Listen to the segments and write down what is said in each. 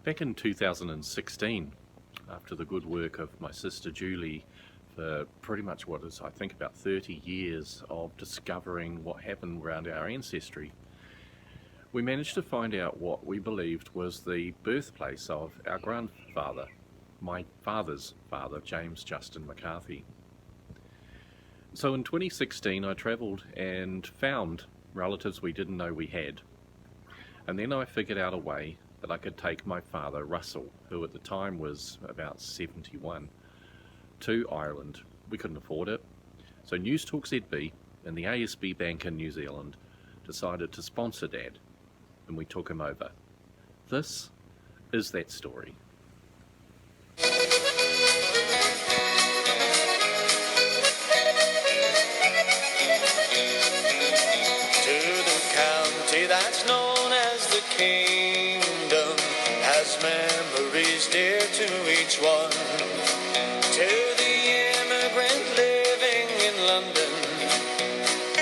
Back in 2016, after the good work of my sister Julie for pretty much what is, I think, about 30 years of discovering what happened around our ancestry, we managed to find out what we believed was the birthplace of our grandfather, my father's father, James Justin McCarthy. So in 2016 I travelled and found relatives we didn't know we had, and then I figured out a way that I could take my father Russell, who at the time was about 71, to Ireland. We couldn't afford it, so News Talk ZB and the ASB Bank in New Zealand decided to sponsor Dad, and we took him over. This is that story. To the county that's known as the Kingdom, has memories dear to each one. To the immigrant living in London,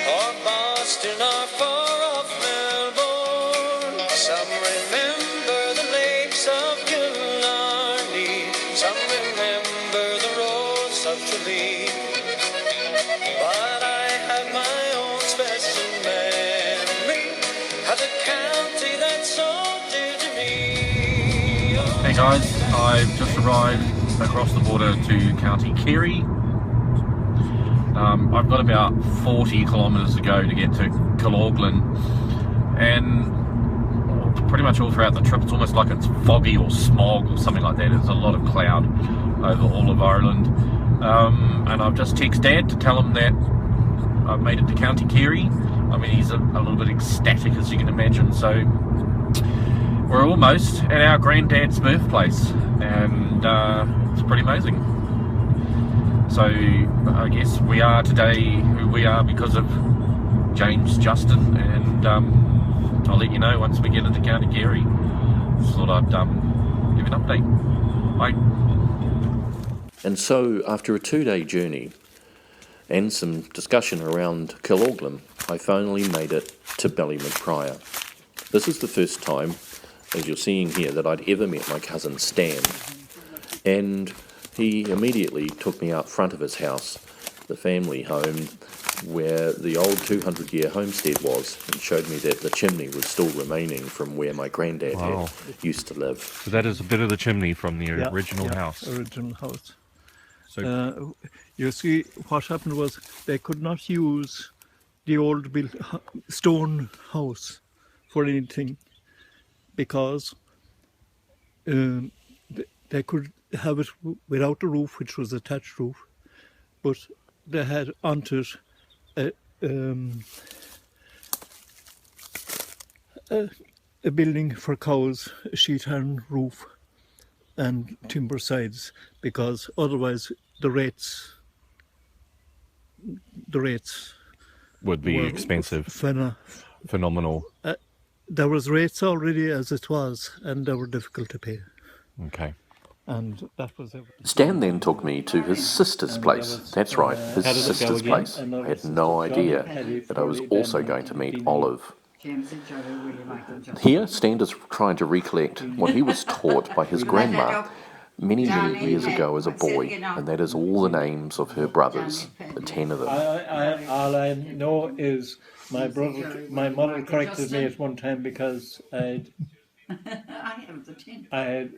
or Boston, or far off Melbourne, some remember the lakes of Killarney, some remember the roads of Tralee, but I have my own special memory of the county that's so dear to me. Hey guys, I've just arrived across the border to County Kerry. I've got about 40 kilometres to go to get to Killarney, and pretty much all throughout the trip it's almost like it's foggy or smog or something like that. There's a lot of cloud over all of Ireland, and I've just texted Dad to tell him that I've made it to County Kerry. I mean, he's a little bit ecstatic, as you can imagine. So we're almost at our granddad's birthplace, and it's pretty amazing. So I guess we are today who we are because of James Justin, and I'll let you know once we get into County Kerry. Just thought I'd give an update. Bye. And so, after a 2-day journey and some discussion around Killarney, I finally made it to Ballymac. This is the first time, as you're seeing here, that I'd ever met my cousin Stan, and he immediately took me out front of his house, the family home, where the old 200-year homestead was, and showed me that the chimney was still remaining from where my granddad had used to live. So that is a bit of the chimney from the original house. Original house. So you see, what happened was they could not use the old stone house for anything, because they could have it without a roof, which was a thatched roof, but they had onto it a building for cows, a sheet iron roof and timber sides, because otherwise the rates would be expensive. Phenomenal. There was rates already as it was, and they were difficult to pay. Okay. And that was everything. Stan then took me to his sister's place. That's right, his sister's place. I had no idea that I was also going to meet Olive. Here, Stan is trying to recollect what he was taught by his grandma many, many years ago as a boy, and that is all the names of her brothers, the 10 of them. All I know is my mother corrected me at one time because I had,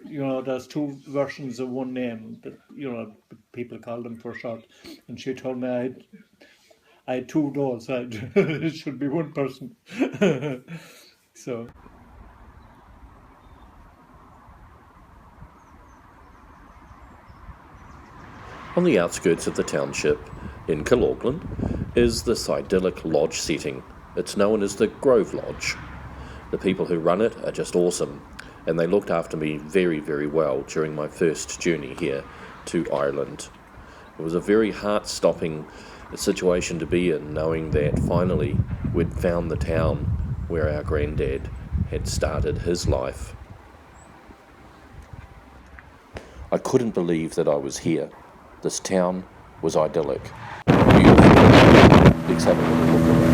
there's two versions of one name that, people call them for short, and she told me I had two doors, it should be one person. So. On the outskirts of the township in Killarney is this idyllic lodge setting. It's known as the Grove Lodge. The people who run it are just awesome, and they looked after me very, very well during my first journey here to Ireland. It was a very heart-stopping situation to be in, knowing that finally we'd found the town where our granddad had started his life. I couldn't believe that I was here. This town was idyllic. Beautiful. Let's have a little look around.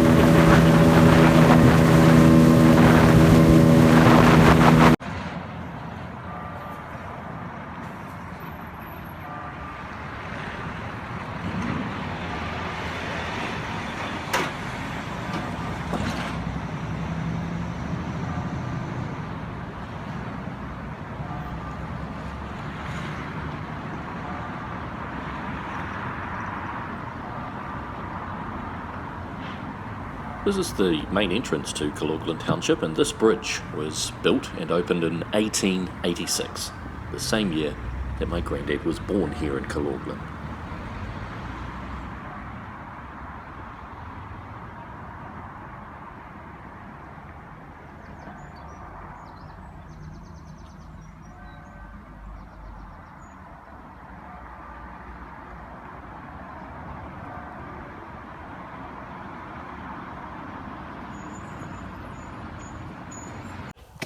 This is the main entrance to Kilorglin Township, and this bridge was built and opened in 1886, the same year that my granddad was born here in Kilorglin.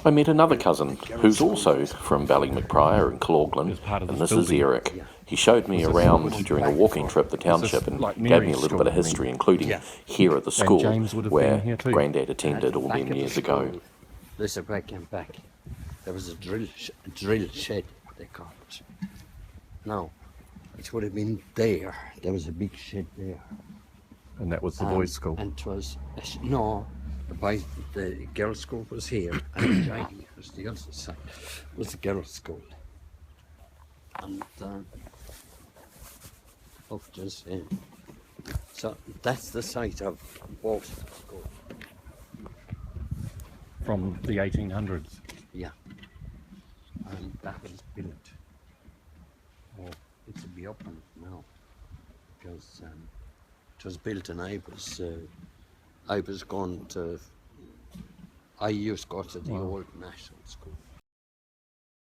I met another cousin who's also from Ballymacprior in Kilorglin, and this is Eric. He showed me around during a walking trip the township and gave me a little bit of history, including here at the school where Grandad attended all them years ago. This is where I came back. There was a drill shed, they call it. Now, it would have been there. There was a big shed there. And that was the boys' school? And it was, no, the girls' school was here, and the dining was the other side. It was the girls' school. And up just in. So that's the site of Walton School. From the 1800s? Yeah. And that was built. Oh, it's to be up on it now. Because it was built and I used to go to the old national school.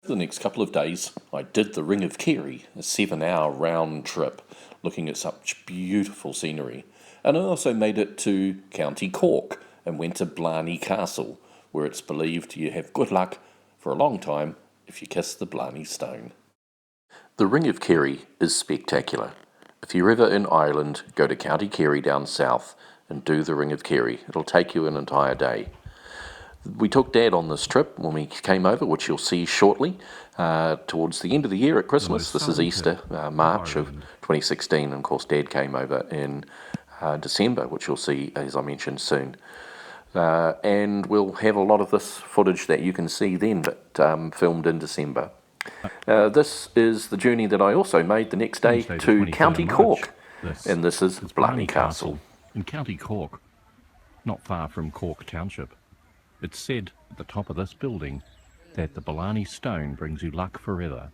The next couple of days, I did the Ring of Kerry, a 7-hour round trip, looking at such beautiful scenery. And I also made it to County Cork and went to Blarney Castle, where it's believed you have good luck for a long time if you kiss the Blarney Stone. The Ring of Kerry is spectacular. If you're ever in Ireland, go to County Kerry down south and do the Ring of Kerry. It'll take you an entire day. We took Dad on this trip when we came over, which you'll see shortly, towards the end of the year at Christmas. This is Easter, March of 2016, and of course Dad came over in December, which you'll see, as I mentioned, soon. And we'll have a lot of this footage that you can see then, but filmed in December. This is the journey that I also made the next day to County Cork, and this is Blarney Castle. In County Cork, not far from Cork Township. It's said at the top of this building that the Blarney Stone brings you luck forever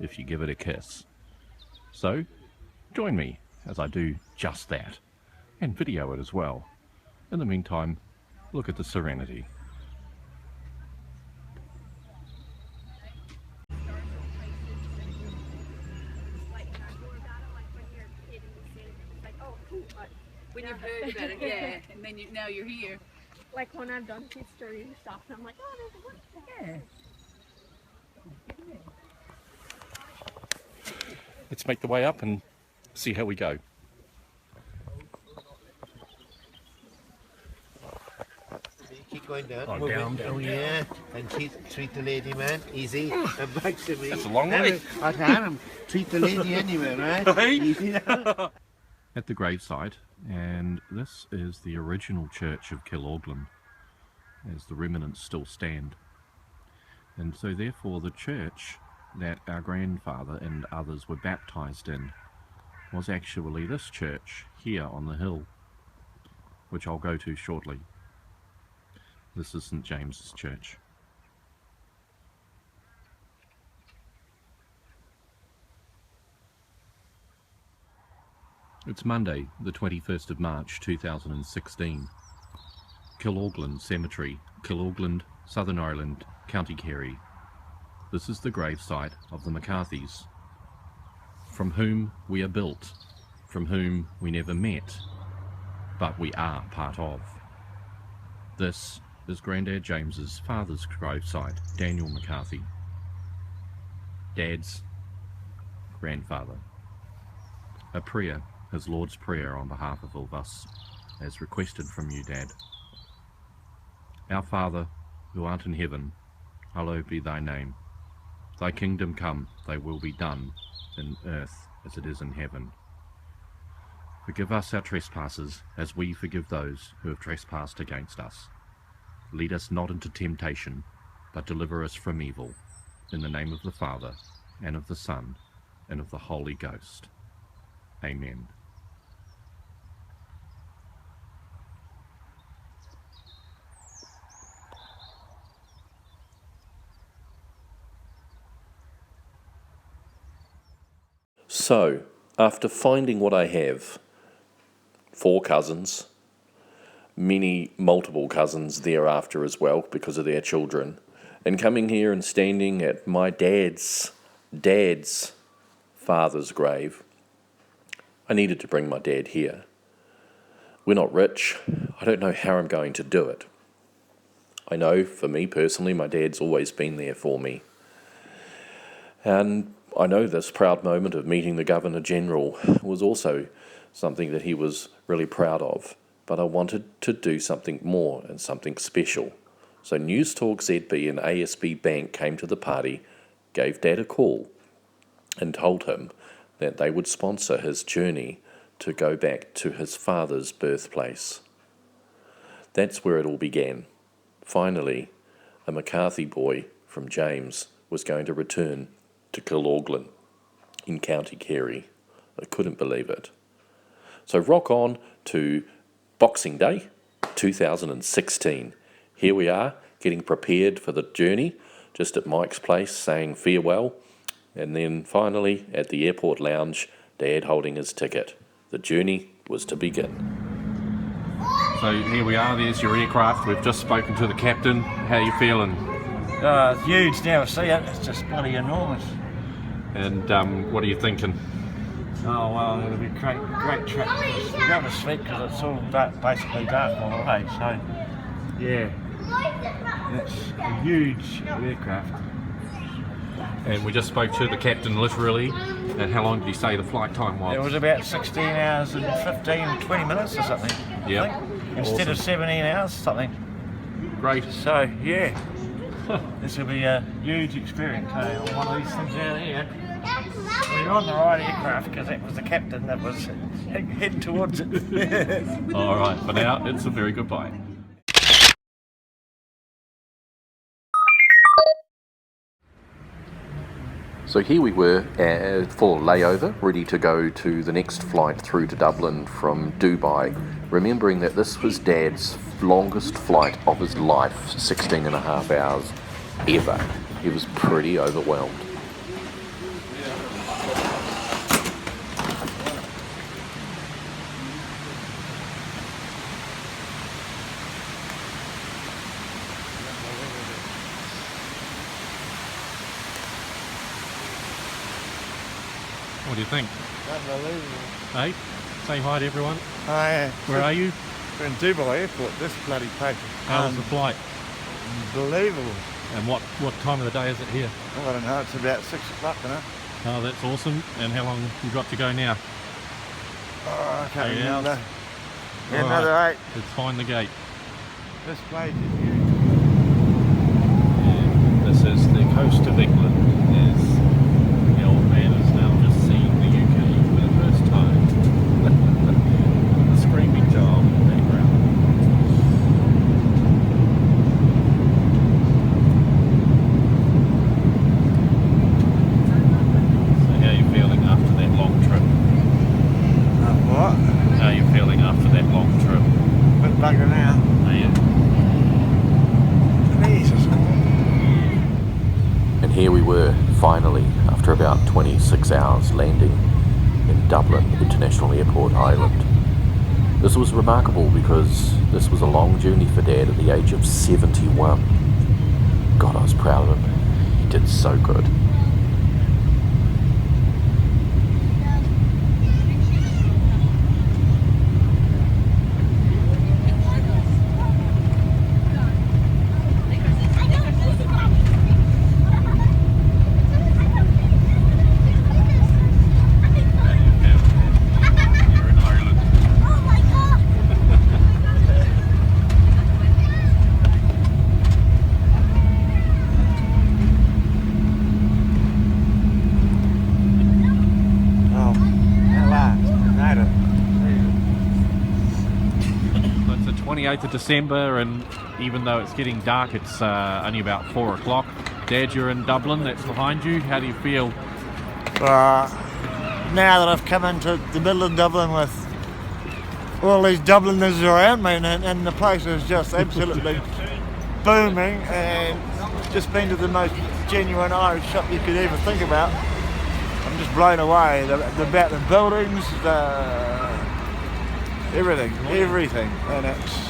if you give it a kiss. So, join me as I do just that, and video it as well. In the meantime, look at the serenity. When you've heard about it, yeah, and then now you're here. Like when I've done history and stuff, and I'm like, oh, there's a word. Yeah. Let's make the way up and see how we go. Keep going down. Oh, down. Oh, yeah. And treat the lady, man. Easy. And back to me. That's a long way. I can. Treat the lady anyway, right? Easy. At the gravesite, and this is the original church of Kilorglin, as the remnants still stand. And so therefore the church that our grandfather and others were baptised in was actually this church here on the hill, which I'll go to shortly. This is St James's Church. It's Monday, the 21st of March 2016. Kilorglin Cemetery, Kilorglin, Southern Ireland, County Kerry. This is the gravesite of the McCarthys, from whom we are built, from whom we never met, but we are part of. This is Grandad James's father's gravesite, Daniel McCarthy. Dad's grandfather. A prayer, his Lord's Prayer on behalf of all of us, as requested from you, Dad. Our Father, who art in heaven, hallowed be thy name. Thy kingdom come, thy will be done, in earth as it is in heaven. Forgive us our trespasses, as we forgive those who have trespassed against us. Lead us not into temptation, but deliver us from evil. In the name of the Father, and of the Son, and of the Holy Ghost. Amen. So, after finding what I have, 4 cousins, multiple cousins thereafter as well because of their children, and coming here and standing at my dad's father's grave, I needed to bring my dad here. We're not rich. I don't know how I'm going to do it. I know, for me personally, my dad's always been there for me. And I know this proud moment of meeting the Governor-General was also something that he was really proud of. But I wanted to do something more and something special. So News Talk ZB and ASB Bank came to the party, gave Dad a call, and told him that they would sponsor his journey to go back to his father's birthplace. That's where it all began. Finally, a McCarthy boy from James was going to return to Kilorglin in County Kerry. I couldn't believe it. So rock on to Boxing Day 2016. Here we are, getting prepared for the journey, just at Mike's place saying farewell, and then finally at the airport lounge, Dad holding his ticket. The journey was to begin. So here we are, there's your aircraft. We've just spoken to the captain. How are you feeling? It's huge now, see it? It's just bloody enormous. And what are you thinking? Oh well, it'll be a great trip. We're going to sleep because it's all basically dark all the way, so yeah. It's a huge aircraft. And we just spoke to the captain literally, and how long did he say the flight time was? It was about 16 hours and 20 minutes or something. Yeah. Instead of 17 hours, something. Great. So yeah, this will be a huge experience, hey, on one of these things out here. We're on the right aircraft because that was the captain that was heading towards it. All right, for now, it's a very goodbye. So here we were for layover, ready to go to the next flight through to Dublin from Dubai, remembering that this was Dad's longest flight of his life, 16 and a half hours ever. He was pretty overwhelmed. What do you think? Unbelievable. Hey, say hi to everyone. Hi. Where are you? We're in Dubai Airport, this bloody place. How was the flight? Unbelievable. And what time of the day is it here? Oh, I don't know, it's about 6 o'clock, you know. Oh, that's awesome. And how long you got to go now? Oh, I can't 8 remember. hours. Yeah, All another right. 8. Let's find the gate. This place is huge. And this is the coast of England. As the old man has now just seen the UK for the first time. The screaming child in the background. So how are you feeling after that long trip? What? How are you feeling after that long trip? Bit bugger now. Are you? Jesus. And here we were, finally, after about 26 hours, landing in Dublin International Airport, Ireland. This was remarkable because this was a long journey for Dad at the age of 71. God, I was proud of him. He did so good. You're in Ireland. Oh, at last, made it. So it's the 28th of December, and even though it's getting dark, it's only about 4 o'clock. Dad, you're in Dublin, that's behind you. How do you feel? Now that I've come into the middle of Dublin with all these Dubliners around me, and the place is just absolutely booming, and just been to the most genuine Irish shop you could ever think about. I'm just blown away about the buildings, everything, and it's.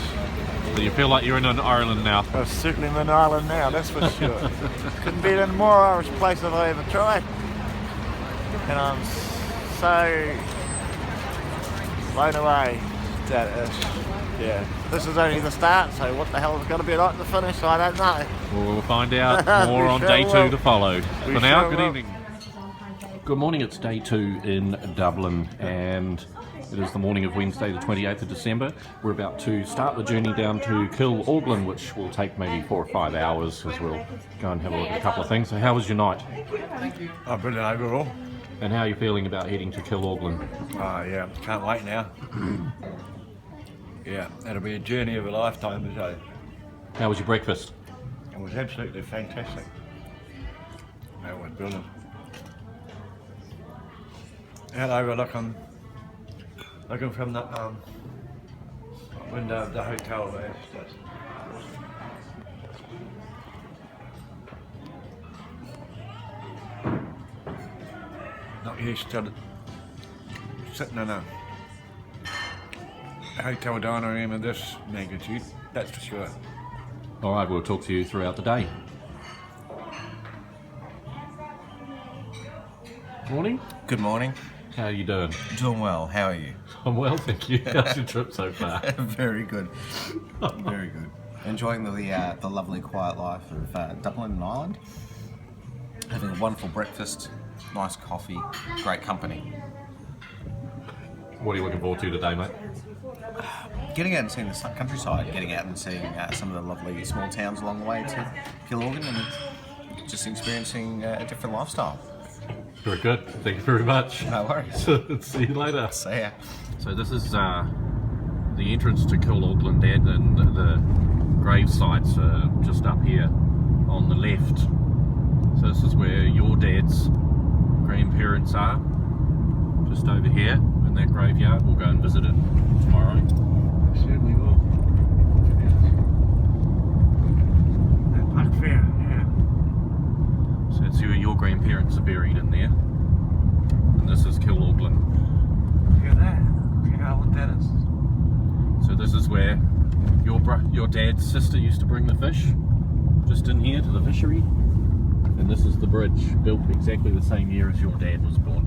Do you feel like you're in an island now? I'm certainly in an island now, that's for sure. Couldn't be in a more Irish place if I ever tried. And I'm so blown away that this is only the start, so what the hell is going to be like the finish, I don't know. We'll find out more on day 2 to follow. For now, good evening. Good morning, it's day 2 in Dublin, and it is the morning of Wednesday the 28th of December. We're about to start the journey down to Kilorglin, which will take maybe 4 or 5 hours, as we'll go and have a look at a couple of things. So how was your night? Oh, brilliant overall. And how are you feeling about heading to Kilorglin? Yeah, can't wait now. Yeah, it'll be a journey of a lifetime, so. How was your breakfast? It was absolutely fantastic. It was brilliant. And overlooking from the window of the hotel there. Not used to sitting in a hotel dining room of this magnitude, that's for sure. All right, we'll talk to you throughout the day. Morning. Good morning. How are you doing? Doing well. How are you? I'm well, thank you. How's your trip so far? Very good. Very good. Enjoying the lovely quiet life of Dublin and Ireland. Having a wonderful breakfast, nice coffee, great company. What are you looking forward to today, mate? Getting out and seeing the countryside, getting out and seeing some of the lovely small towns along the way to Kilorglin, and just experiencing a different lifestyle. Very good. Thank you very much. No worries. See you later. See ya. So this is the entrance to Kilorglin, Dad, and the grave sites are just up here on the left. So this is where your dad's grandparents are, just over here in that graveyard. We'll go and visit it tomorrow. Certainly will. That Park Fair, yeah. So that's where your grandparents are buried in there. And this is Kilorglin. Look at that. Look how old that is. So this is where your dad's sister used to bring the fish, just in here to the fishery. And this is the bridge, built exactly the same year as your dad was born,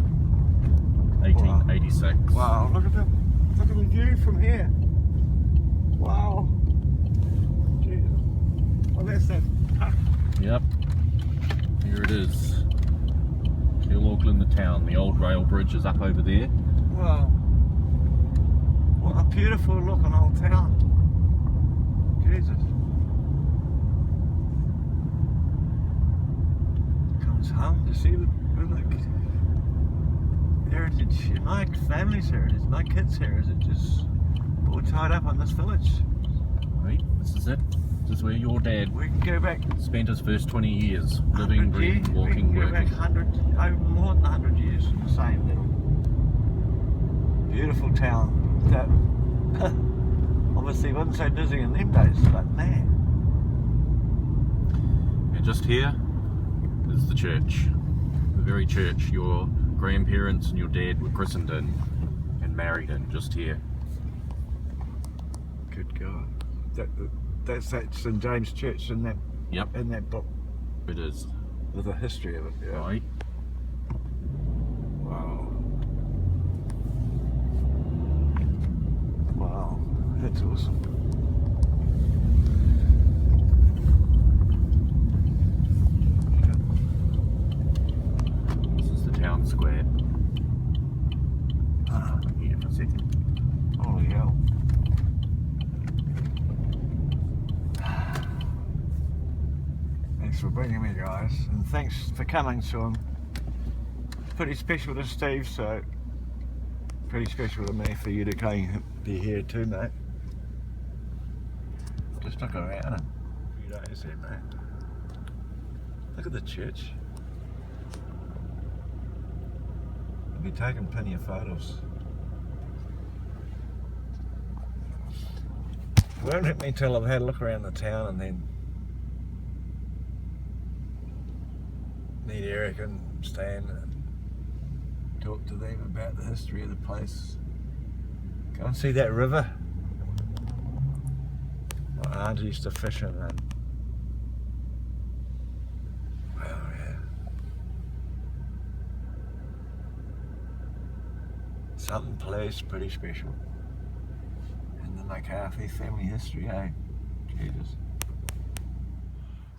1886. Wow, look at the view from here. Wow. Jesus. Well, that's that park. Yep. Here it is. Kilorglin, the town. The old rail bridge is up over there. Wow. What a beautiful looking old town. Jesus. Comes home to see the heritage, my family's heritage, my kids' heritage is all tied up on this village. Right, this is it. This is where your dad We can go back spent his first 20 years living, 100 breathing, years. walking, We can go working. back more than 100 years in the same little beautiful town that obviously wasn't so dizzy in them days, but man. And just here is the church. The very church your grandparents and your dad were christened in and married in, just here. Good God. That's that St James Church in that book. It is. With the history of it, yeah. Right. Wow. Wow, that's awesome. This is the town square. Here for a second. Holy hell. Thanks for bringing me, guys, and thanks for coming, Sean. Pretty special to Steve, so pretty special to me for you to be here too, mate. Just look around and you know, is it, mate? Look at the church. I've been taking plenty of photos. It won't hit me till I've had a look around the town and then meet Eric and Stan and talk to them about the history of the place. Go and see that river. My aunt used to fish in that. Well, yeah. Some place pretty special in the McCarthy family history, eh? Jesus.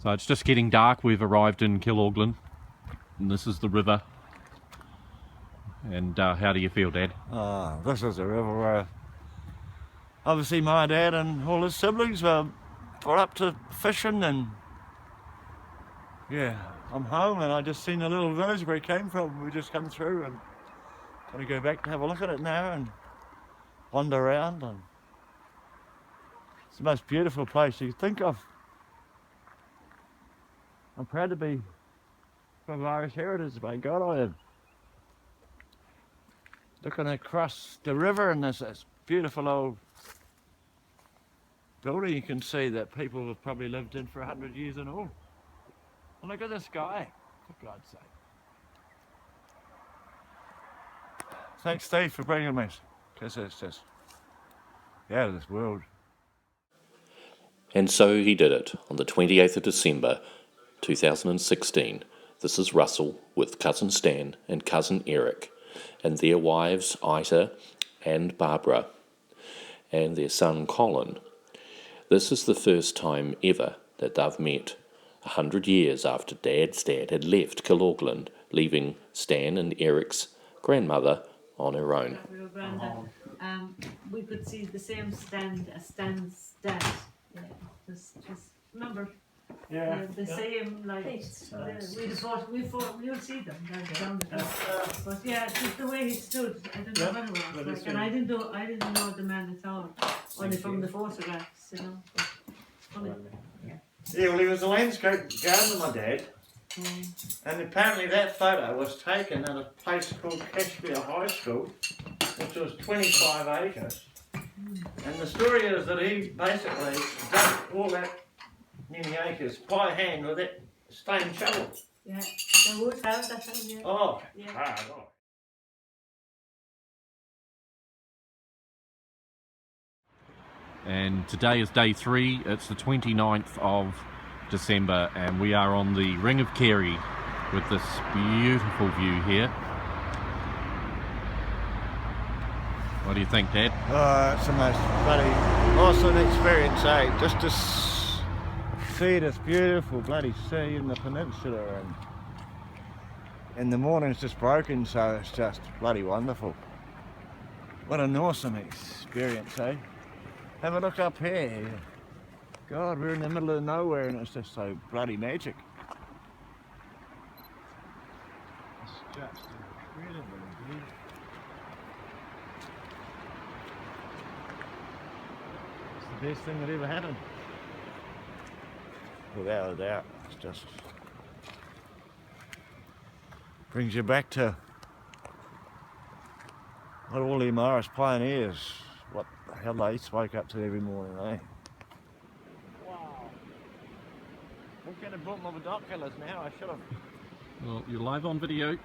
So it's just getting dark. We've arrived in Kilaughlan, and this is the river. And how do you feel, Dad? Oh, this is a river where obviously my dad and all his siblings were brought up to fishing, and yeah, I'm home and I just seen the little village where he came from. We just come through and want to go back to have a look at it now and wander around, and it's the most beautiful place you could think of. I'm proud to be from Irish heritage, by God I am. Looking across the river and there's this beautiful old building you can see that people have probably lived in for 100 years and all. And look at the sky, for God's sake. Thanks, Steve, for bringing me, because it's just out of this world. And so he did it on the 28th of December 2016. This is Russell with cousin Stan and cousin Eric and their wives Ita and Barbara and their son Colin. This is the first time ever that they've met, 100 years after Dad's dad had left Kilaughlan, leaving Stan and Eric's grandmother on her own. Grandad, we could see the same stand as Stan's dad. Yeah, just remember. Yeah, the same, like, you'll see them down the road. But yeah, just the way he stood, I don't know what it was like, and I didn't know the man at all, only from the photographs, you know. Yeah, well, he was a landscape gardener, my dad, and apparently that photo was taken at a place called Cashmere High School, which was 25 acres. And the story is that he basically dug all that many acres by hand with that stone shovel. Yeah, they would have that time, yeah. Oh, yeah. Hard. Oh. And today is day 3. It's the 29th of December, and we are on the Ring of Kerry with this beautiful view here. What do you think, Dad? Oh, it's the most bloody awesome experience, eh? Just to see this beautiful bloody sea in the peninsula, and the morning's just broken, so it's just bloody wonderful. What an awesome experience, eh? Have a look up here. God, we're in the middle of nowhere and it's just so bloody magic. It's just incredible, indeed. It's the best thing that ever happened. Without a doubt, it's just brings you back to what all the Irish pioneers, what the hell they spoke up to every morning, eh? Wow. I'm going to book my binoculars now, I should have. Well, you're live on video.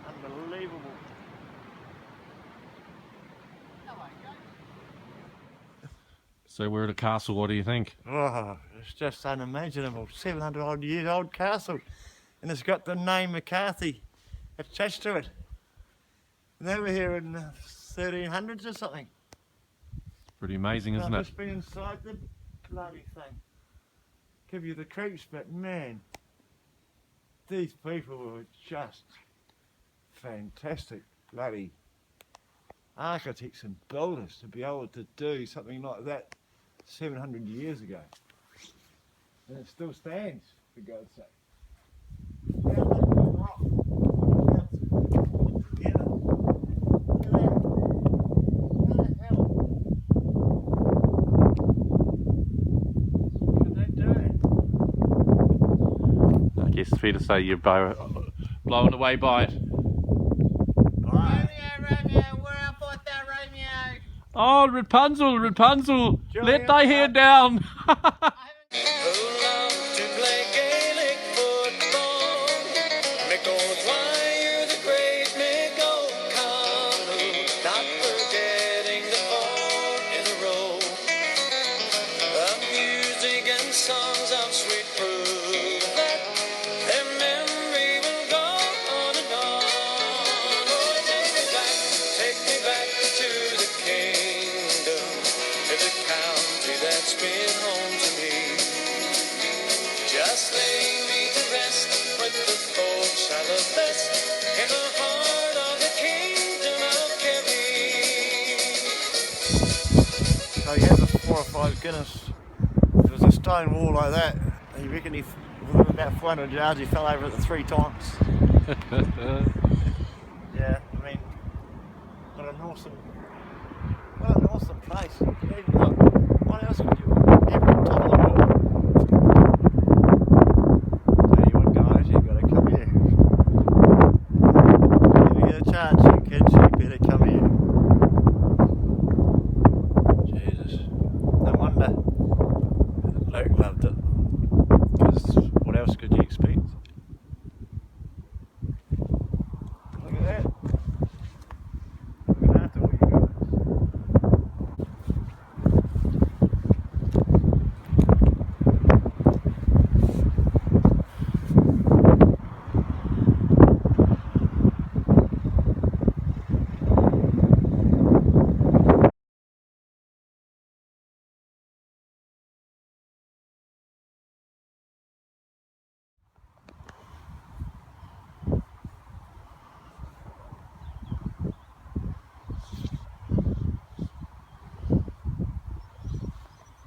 Unbelievable. So we're at a castle, what do you think? Oh, it's just unimaginable. 700 odd years old castle. And it's got the name McCarthy attached to it. And they were here in the 1300s or something. Pretty amazing, isn't I've it? just been inside the bloody thing. Give you the creeps, but man, these people were just fantastic bloody architects and builders to be able to do something like that 700 years ago. And it still stands, for God's sake. I guess it's fair to say you're blown away by it. Oh, Rapunzel, Rapunzel, let thy hair down. Who love to play the folks I love best in the heart of the kingdom of Kerry. So he has a 4 or 5 Guinness. There was a stone wall like that. He reckoned within about 400 yards he fell over it 3 times. Yeah, I mean, what an awesome place. Even look, what else could you ever top of the world? Tell you what guys, you gotta come here. If you get a chance, you kids, you better come here. Jesus. No wonder the bloke loved it. Because what else could you expect? Look at that. Looking after all you guys.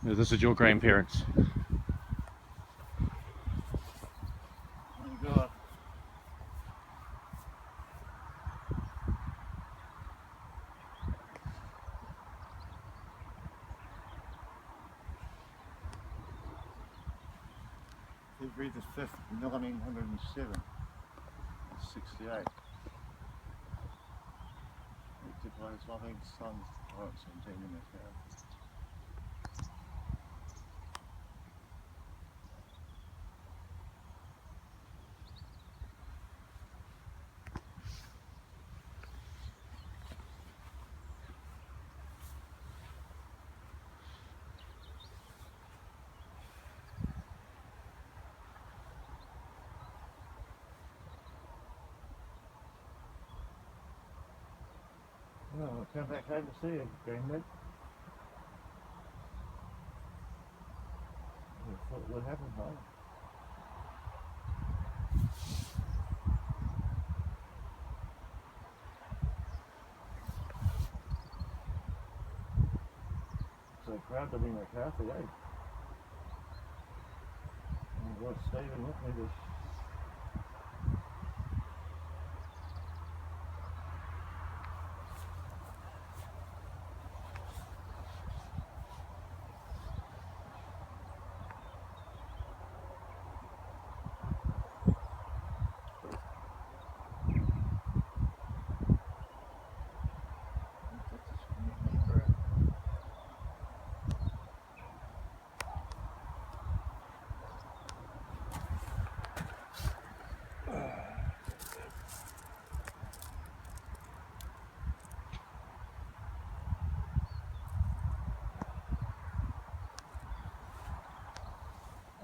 This is your grandparents. Oh God. February the 5th, 1907. 68. Victor plays loving sons. Oh, it's 17 minutes now. Well, I'll come back home to see you, Grandad. I thought what happened home. So proud to be McCarthy, eh? And what Stephen with me to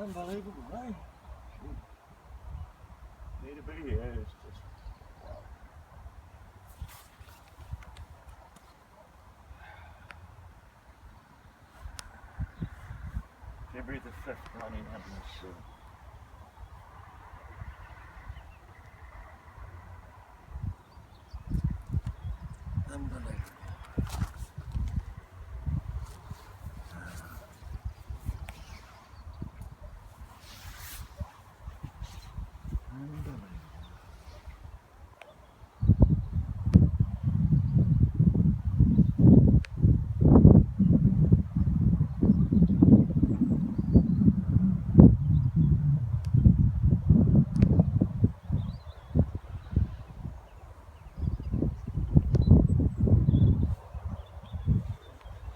unbelievable, eh? Need to be here, it's just wow. February the 5th, 1907. Unbelievable.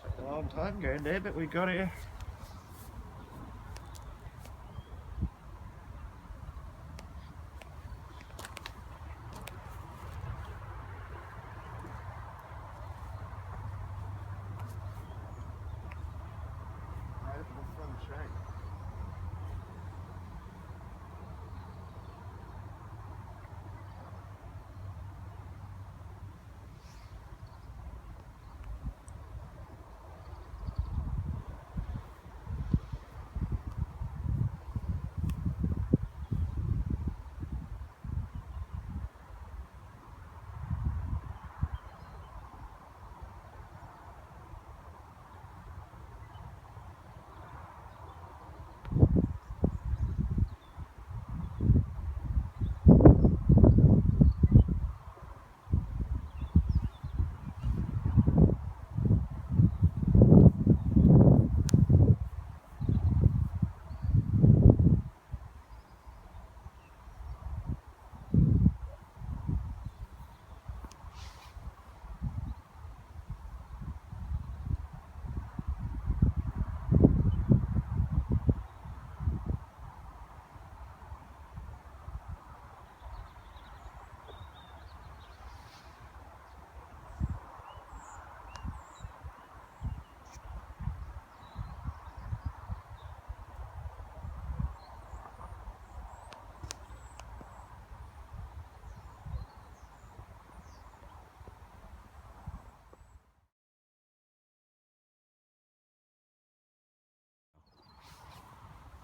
Took a long time going there, but we got here.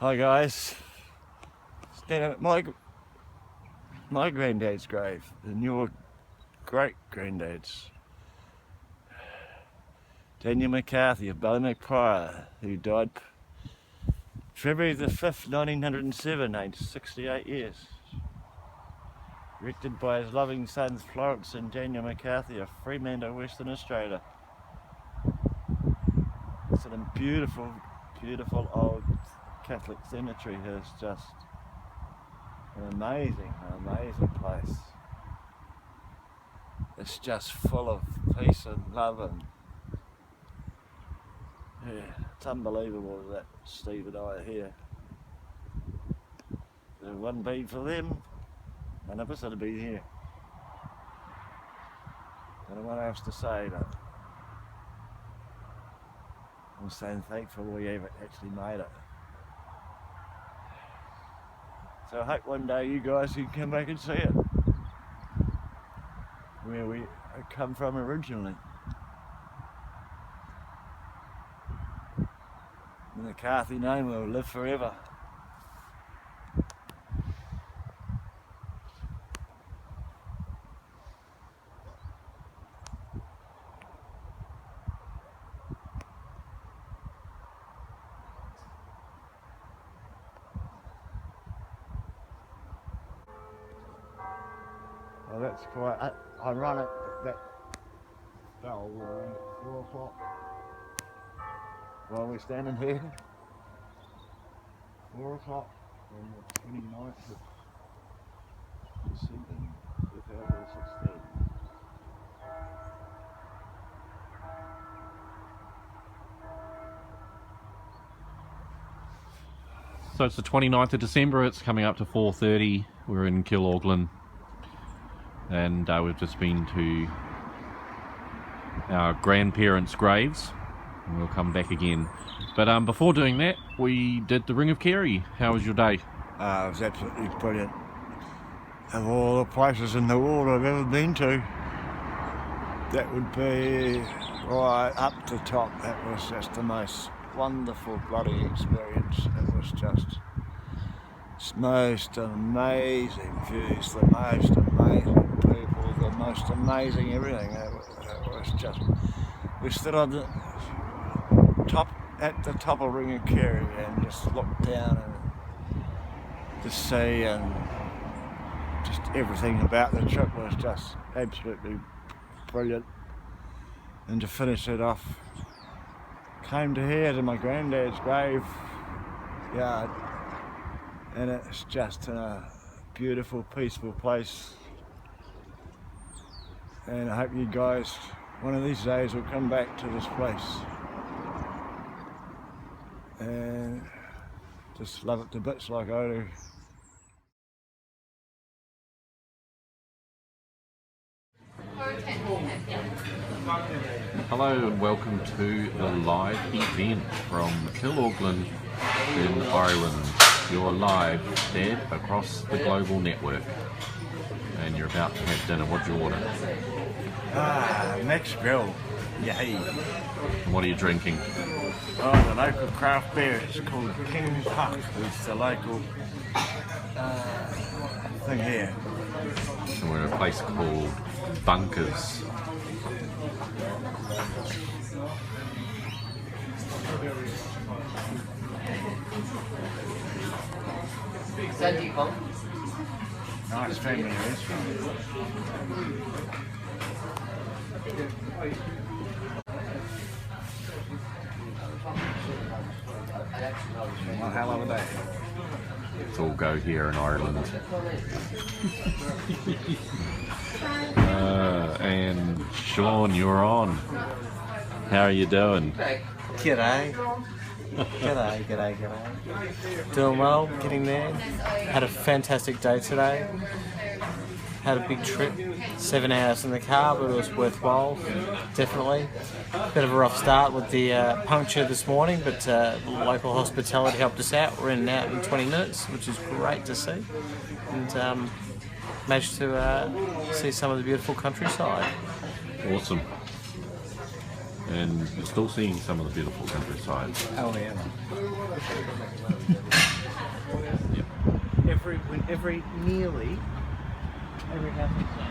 Hi guys. Standing at my granddad's grave and your great granddad's. Daniel McCarthy of Ballymac Prior, who died February the 5th, 1907, aged 68 years. Erected by his loving sons Florence and Daniel McCarthy of Fremantle, Western Australia. It's a beautiful, beautiful old Catholic cemetery. It's just an amazing place. It's just full of peace and love, and yeah, it's unbelievable that Steve and I are here. If it wouldn't be for them, none of us would have been here. I don't know what else to say, but I'm so thankful we actually made it. So I hope one day you guys can come back and see it, where we come from originally. And the McCarthy name will live forever. Well, that's quite ironic that bell will ring at 4 o'clock while we're standing here. 4 o'clock on the 29th of December 2016. So it's the 29th of December, it's coming up to 4:30. We're in Kilaughlan, and we've just been to our grandparents' graves, and we'll come back again. But before doing that, we did the Ring of Kerry. How was your day? It was absolutely brilliant. Of all the places in the world I've ever been to, that would be right up the top. That was just the most wonderful bloody experience. It was just most amazing views, the most amazing people, the most amazing everything. It was just, we stood on the top, at the top of Ring of Kerry, and just looked down and the sea, and just everything about the trip was just absolutely brilliant. And to finish it off, came to here to my granddad's grave yard, and it's just a beautiful, peaceful place. And I hope you guys, one of these days, will come back to this place and just love it to bits like I do. Hello and welcome to the live event from Kilaughlan in Ireland. You're live, Dad, across the global network, and you're about to have dinner. What'd you order? Next grill. Yay. And what are you drinking? Oh, the local craft beer. It's called King Puck. It's the local thing here. And we're at a place called Bunkers. Nice family restaurant. One hell of a day. It's all go here in Ireland. And Sean, you're on. How are you doing? G'day. G'day. Doing well, getting there. Had a fantastic day today. Had a big trip, 7 hours in the car, but it was worthwhile, definitely. Bit of a rough start with the puncture this morning, but local hospitality helped us out. We're in and out in 20 minutes, which is great to see. And managed to see some of the beautiful countryside. Awesome. and you're still seeing some of the beautiful countryside. Oh yeah. Every nearly every house is like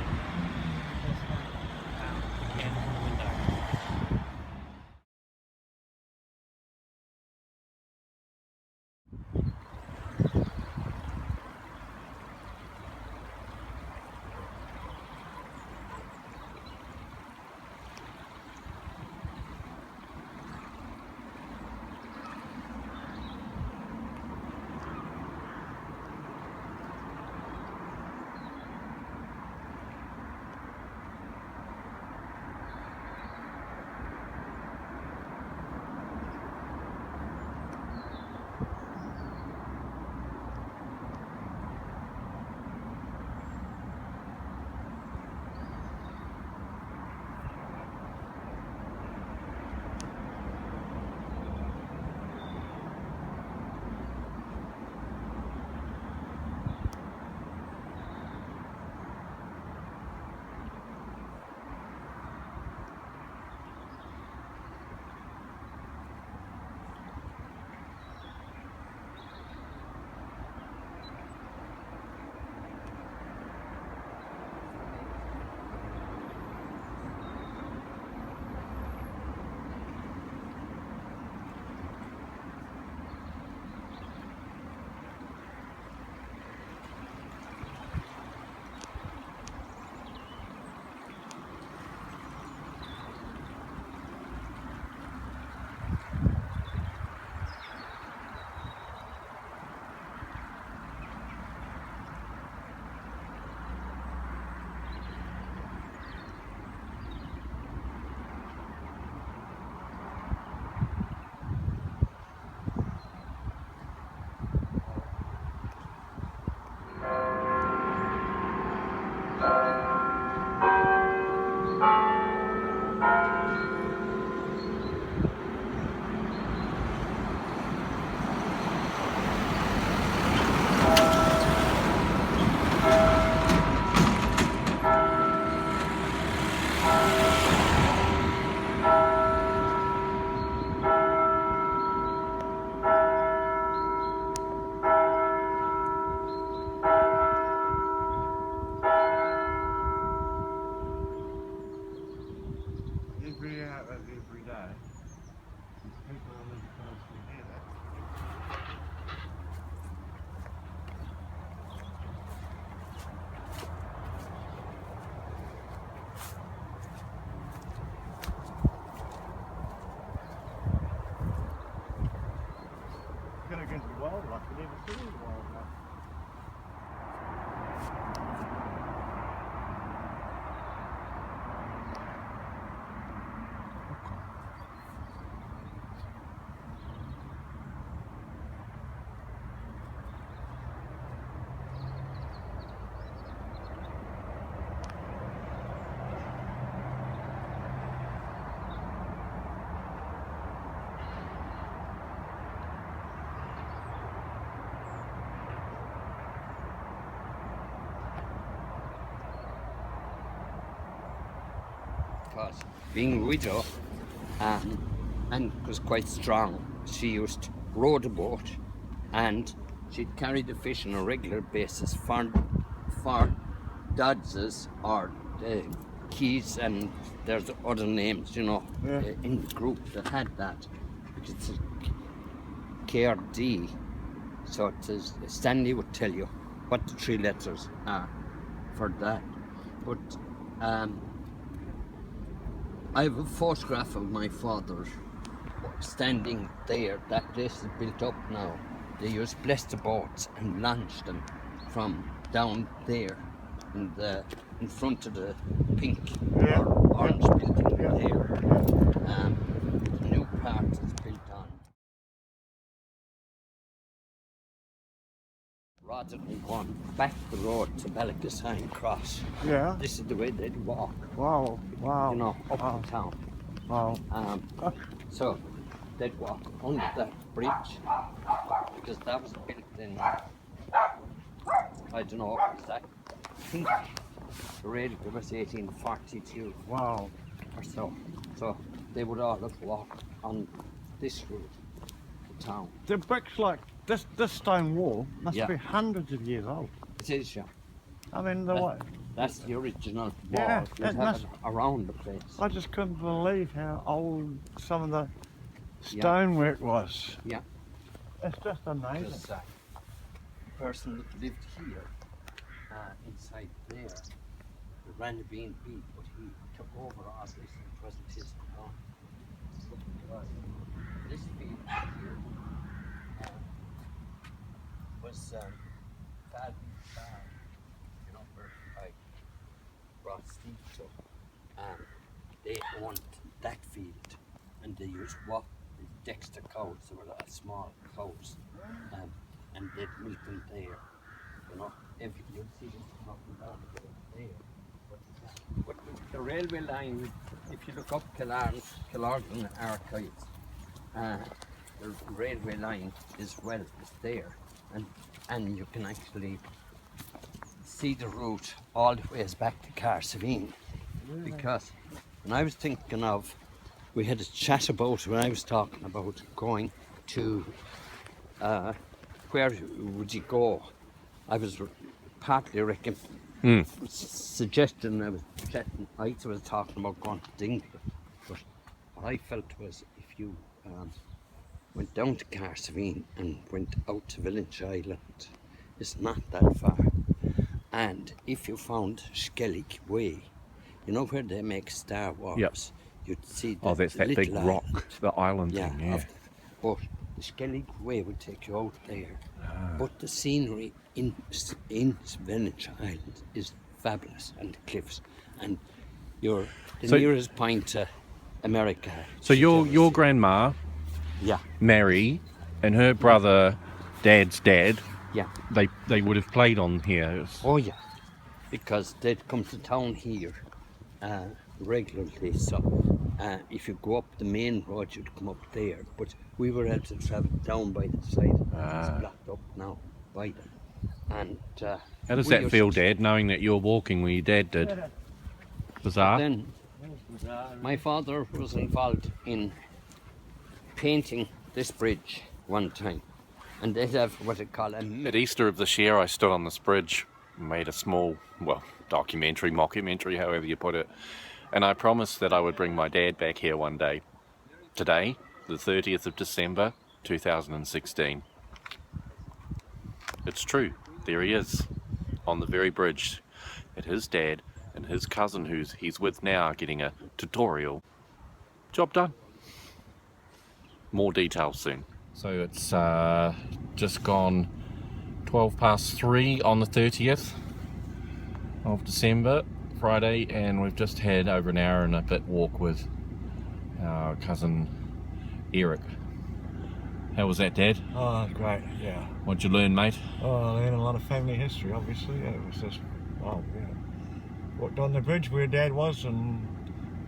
every day. People live close together. Going against the wildlife, you never see the wildlife. Because being a widow and was quite strong, she used to row the boat and she'd carry the fish on a regular basis for Dodds or Keys, and there's other names, you know, in the group that had that, because it's a KRD, so it is, Stanley would tell you what the three letters are for that. But I have a photograph of my father standing there. That place is built up now. They used to bless the boats and launch them from down there in front of the pink or orange building there. The new part is built on. Rather than going back the road to Ballycasine Cross, this is the way they'd walk. Wow, wow. You know, up to town. Wow. So they'd walk under that bridge, because that was built in, I don't know, I think the railway was 1842. Wow. Or so. So they would all have walked on this route to town. The bricks like this stone wall must Yeah. be hundreds of years old. It is, yeah. I mean, the way. That's the original wall. Yeah, You'd it have must- it around the place. I just couldn't believe how old some of the Yeah. stonework was. Yeah. It's just amazing. Because, the person that lived here, inside there, ran the B&B, but he took over all this and it wasn't his own. This field here was Fad, you know, where I brought Steve to. They owned that field and they used what? Dexter cows, they were small cows, and they'd milk them there. You know, you'd see them up and down there. But the railway line, if you look up Killargan Archives, the railway line is there, and you can actually see the route all the ways back to Carsavine. Because when I was thinking of, we had a chat about when I was talking about going to where would you go? I was partly suggesting, I was chatting, I was talking about going to Dingle, but what I felt was if you went down to Carsavine and went out to Village Island, it's not that far, and if you found Skellig Way, you know where they make Star Wars, Yep. you'd see Oh, that's that big little rock, the island yeah, thing, yeah. but the Skellig Way would take you out there. But the scenery in Village Island is fabulous, and the cliffs, and you're the So- nearest point to America. So your grandma, Yeah. Mary, and her brother, Dad's dad, Yeah. they would have played on here. Oh yeah, because they'd come to town here regularly. So if you go up the main road, you'd come up there. But we were able to travel down by the side. It's blocked up now by them. And How does we that used feel, to- Dad, knowing that you're walking where your dad did? Bizarre? Then my father was involved in painting this bridge one time, and they'd have what they call a At Easter of this year, I stood on this bridge, made a small, documentary, mockumentary, however you put it, and I promised that I would bring my dad back here one day. Today, the 30th of December, 2016. It's true, there he is, on the very bridge, at his dad and his cousin he's with now getting a tutorial. Job done. More details soon. So it's just gone 3:12 on the 30th of December, Friday, and we've just had over an hour and a bit walk with our cousin Eric. How was that, Dad? Oh, great, yeah. What'd you learn, mate? Oh, I learned a lot of family history, obviously. It was just, walked on the bridge where Dad was and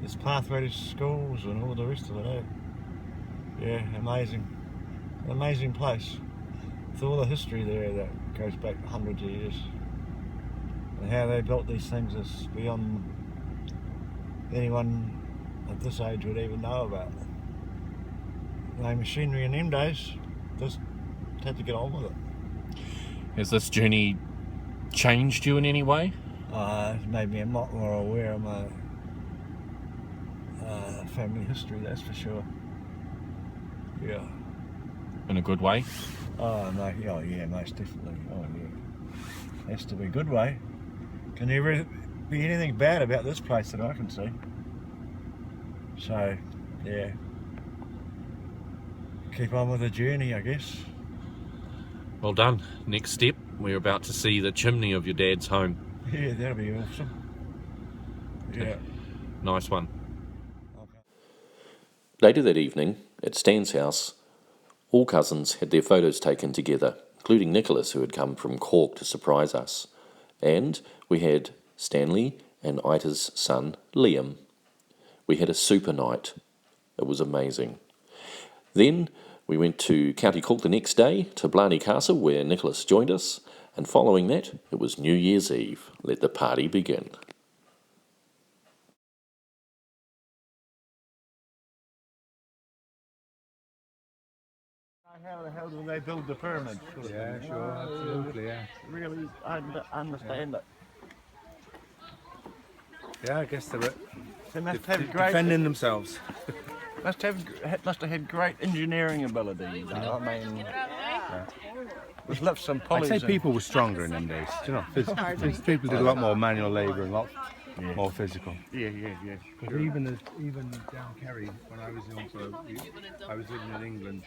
his pathway to schools and all the rest of it. Yeah, amazing. An amazing place. With all the history there that goes back hundreds of years. And how they built these things is beyond anyone at this age would even know about. No machinery in them days, just had to get on with it. Has this journey changed you in any way? It's made me a lot more aware of my family history, that's for sure. Yeah. In a good way? Oh, no, oh yeah, most definitely. Oh yeah. Has to be a good way. Can never be anything bad about this place that I can see. So, yeah. Keep on with the journey, I guess. Well done. Next step, we're about to see the chimney of your dad's home. Yeah, that'll be awesome. Yeah. Nice one. Later that evening, at Stan's house, all cousins had their photos taken together, including Nicholas, who had come from Cork to surprise us. And we had Stanley and Ita's son, Liam. We had a super night. It was amazing. Then we went to County Cork the next day, to Blarney Castle, where Nicholas joined us, and following that, it was New Year's Eve. Let the party begin. How the hell do they build the pyramid? Yeah, sure, absolutely, yeah. Really, I understand it. Yeah, I guess they were defending themselves. must have had great engineering ability. I mean, we've left some I'd pulleys. say people were stronger in them days. Do you know, people did a lot more manual labour and a lot more physical. Yeah. But even down Kerry, when I was young, so I was living in England.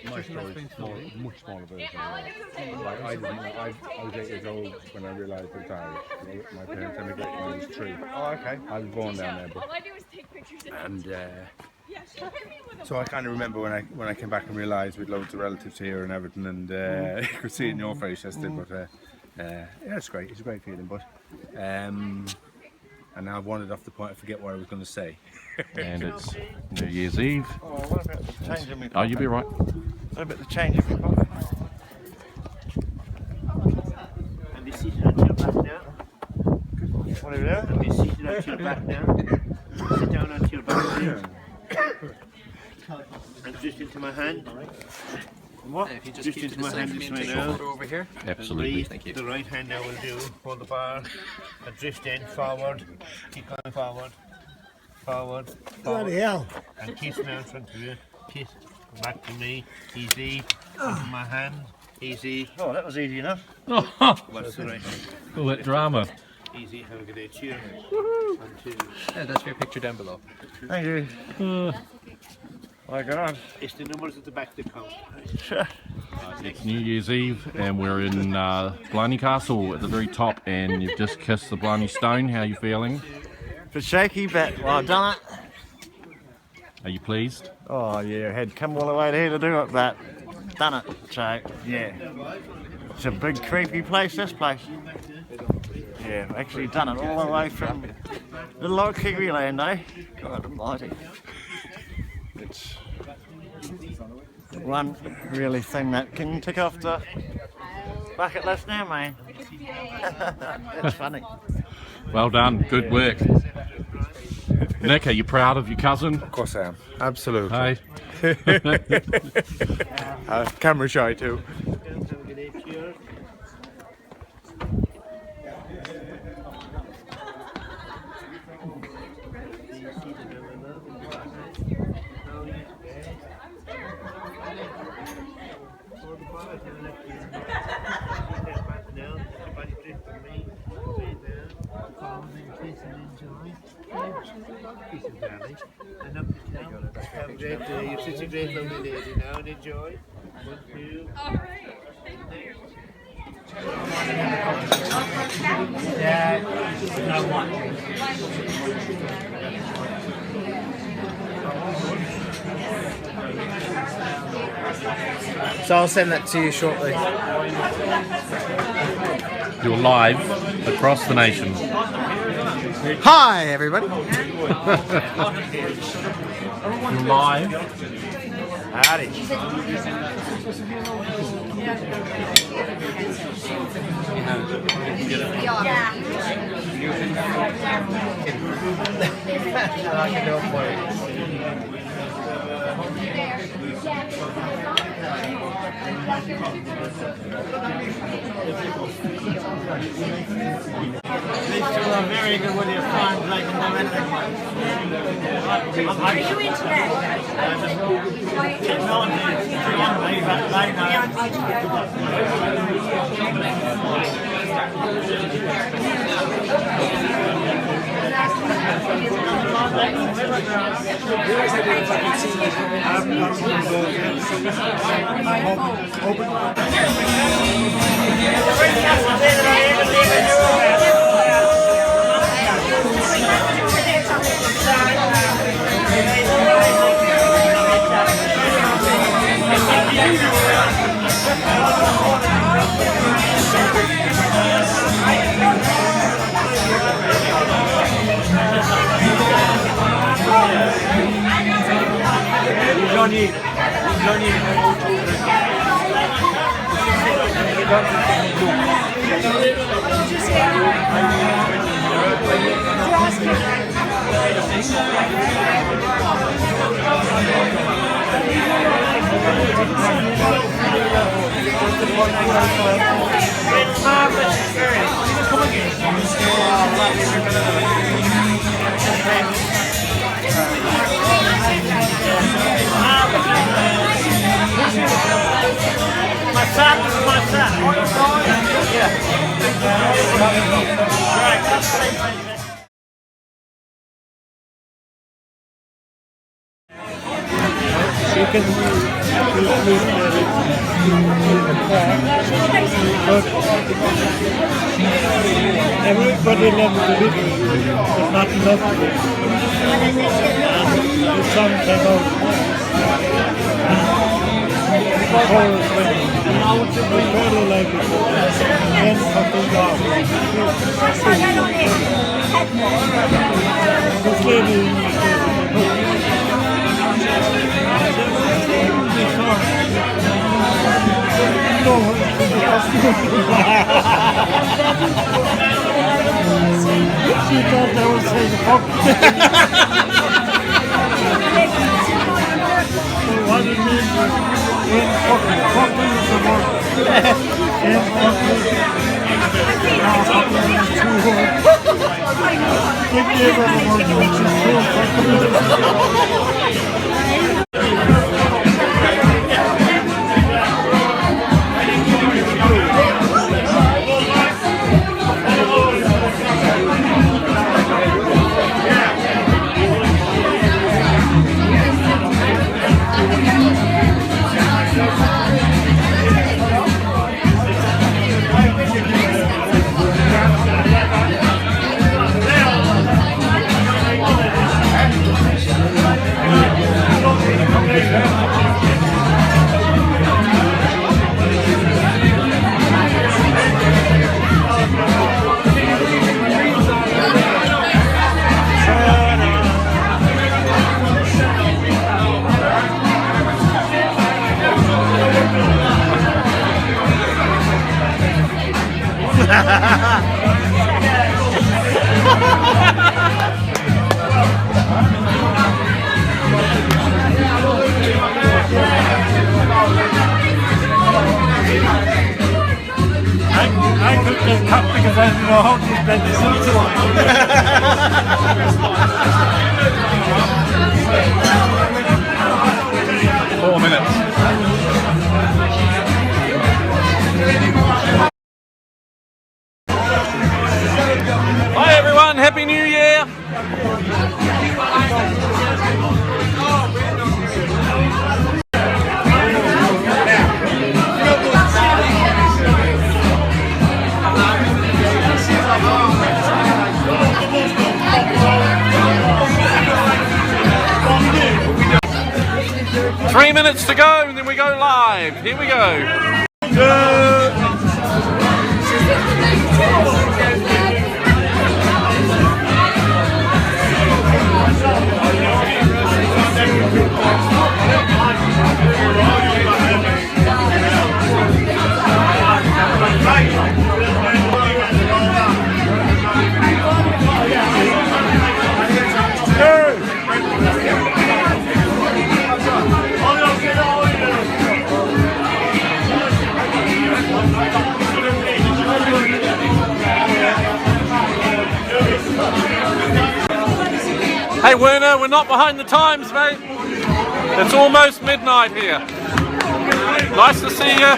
My story is much smaller version. Like I was 8 years old when I realised I was Irish. My parents emigrated when I was 3. Oh, okay. I was born down there, but All I do is take pictures of and so I kind of remember when I came back and realised we'd loads of relatives here and everything, and you could see it in your face yesterday. But yeah, it's great. It's a great feeling. But and now I've wandered off the point. I forget what I was going to say. And it's New Year's Eve. Oh, what about the change of me? Oh, you'll be right. What about the change of me pocket? And be seated onto your back now. What are you doing? And be seated onto your back now. Sit down onto your back, please. And just into my hand. What? If you just into my hand this way now. Over here. Absolutely. Thank you. The right hand now will do. Hold the bar. And drift in, forward. Keep going forward. Forward. Bloody hell. And kiss now in front of you. Kiss. Back to me. Easy. Into my hand. Easy. Oh, that was easy enough. What's the right hand? All that drama. Easy. Have a good day. Cheers. 1, 2. Yeah, that's your picture down below. Thank you. My God. It's the numbers at the back that count. It's New Year's Eve and we're in Blarney Castle at the very top, and you've just kissed the Blarney Stone. How are you feeling? Bit shaky, but well, I've done it. Are you pleased? Oh yeah, I had come all the way here to do it, but done it. So yeah, it's a big creepy place. This place. Yeah, actually done it all the way from little old Kiwi land, eh? God almighty. It's one really thing that can tick off the bucket list now, man. It's funny. Well done. Good work. Nick, are you proud of your cousin? Of course I am. Absolutely. Hey. Camera shy too. Have a great day. You're such a great lovely lady now, and enjoy. 1, 2. All right. Thank you. So I'll send that to you shortly. You're live across the nation. Hi, everybody. You're live. Howdy. I can do it for you. These two are very good with your phone, they can do anything. Are you internet? No one needs to on me, but they know. Johnny. My son, this is my son. Yeah. You can everybody loves the video, but not enough of it. And the song came out. Chorus went. I really like it. And something wrong. This lady she thought that was saying fuck. So what it means is when fucking is the word. And fucking is too hard. Give me another word which is so fucking. I could get cut because I didn't know how to spend this. 4 minutes. Hi everyone, Happy New Year! 3 minutes to go and then we go live. Here we go. 2. Hey Werner, we're not behind the times, mate. It's almost midnight here. Nice to see you.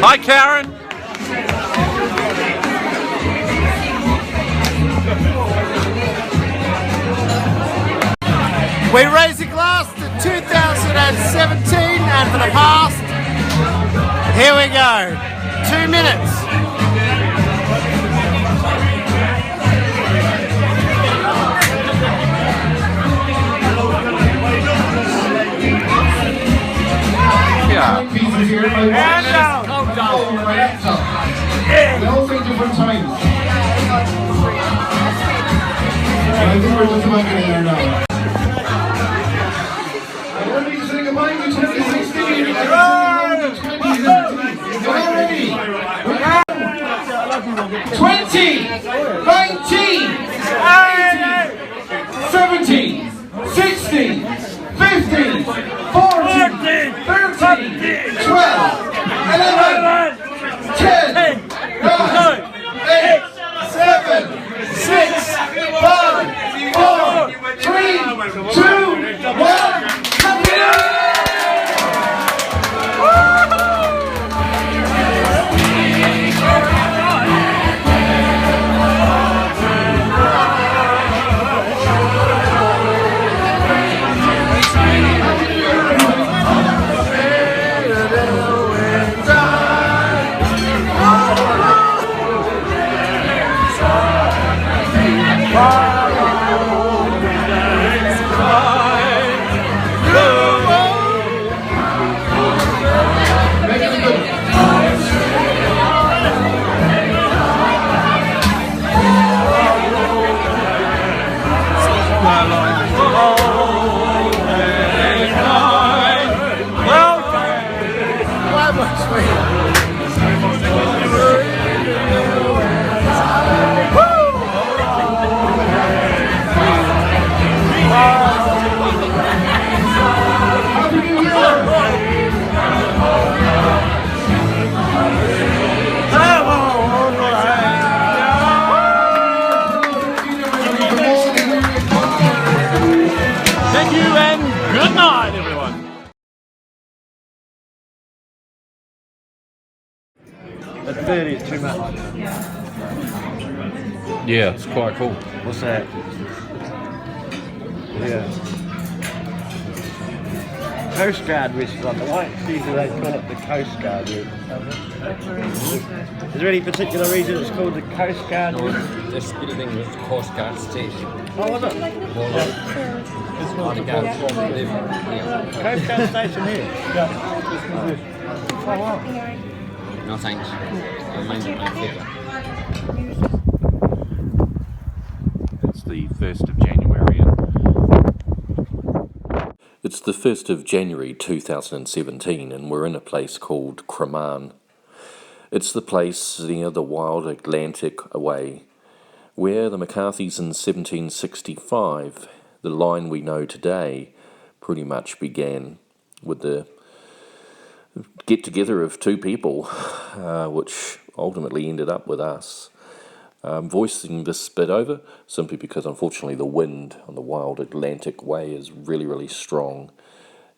Hi Karen. We raise a glass to 2017 and for the past. Here we go. 2 minutes. And down. They all say different times. I think we're just about getting there now. I want you to say goodbye to 2016. Already. 20, 19, 17, 16, 15, 14, 13, 12, 11, 10, 9, 8, 7, 6, 5, 4, 3, 2, 1. Happy New Year! Thank you and good night, everyone. At 30 is too much. Yeah, it's quite cool. What's that? Yeah. Coast Guard restaurant. I like to see who they call it the Coast Guard restaurant. Is there any particular reason it's called the Coast Guard? This building was the Coast Guard station. Oh, was it? Coast Guard station here? Yeah. Oh, wow. No thanks. I mind my figure. It's the 1st of January. It's the 1st of January 2017 and we're in a place called Cremorne. It's the place near the wild Atlantic away where the McCarthys in 1765, the line we know today, pretty much began with the get-together of two people, which ultimately ended up with us. Voicing this bit over simply because unfortunately the wind on the wild Atlantic way is really, really strong.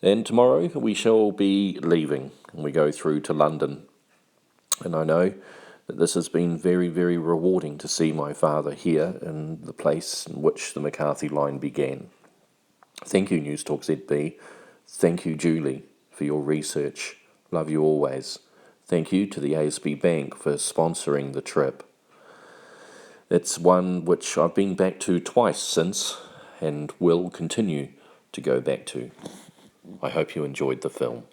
And tomorrow we shall be leaving and we go through to London. And I know that this has been very, very rewarding to see my father here in the place in which the McCarthy line began. Thank you, News Talk ZB. Thank you, Julie, for your research. Love you always. Thank you to the ASB Bank for sponsoring the trip. It's one which I've been back to twice since and will continue to go back to. I hope you enjoyed the film.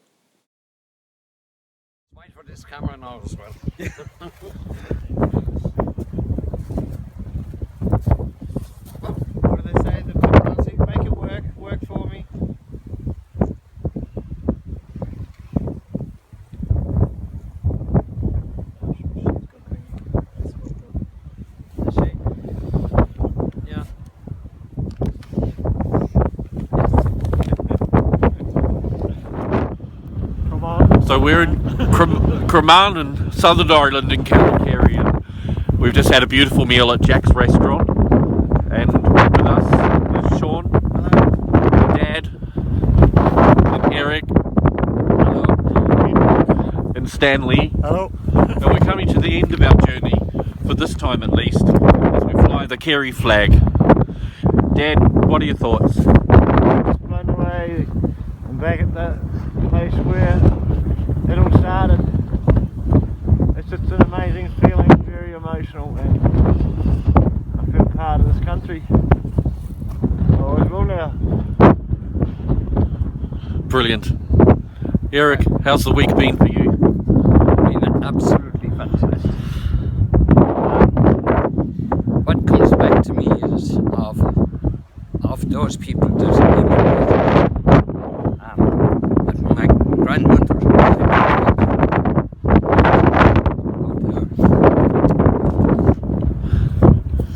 Wait for this camera now as well. What do they say? The pregnancy? Make it work. Work for me. So we're in Cremorne in Southern Ireland in County Kerry, and we've just had a beautiful meal at Jack's restaurant. And with us is Sean, and Dad, and Eric, hello, and Stanley. Hello. And we're coming to the end of our journey, for this time at least, as we fly the Kerry flag. Dad, what are your thoughts? Just blown away. I'm back at the place where it all started. It's just an amazing feeling, very emotional, and I feel part of this country. I always will now. Brilliant. Eric, how's the week been for you? Been absolutely fantastic. What comes back to me is of those people that immigrated. That my grandmother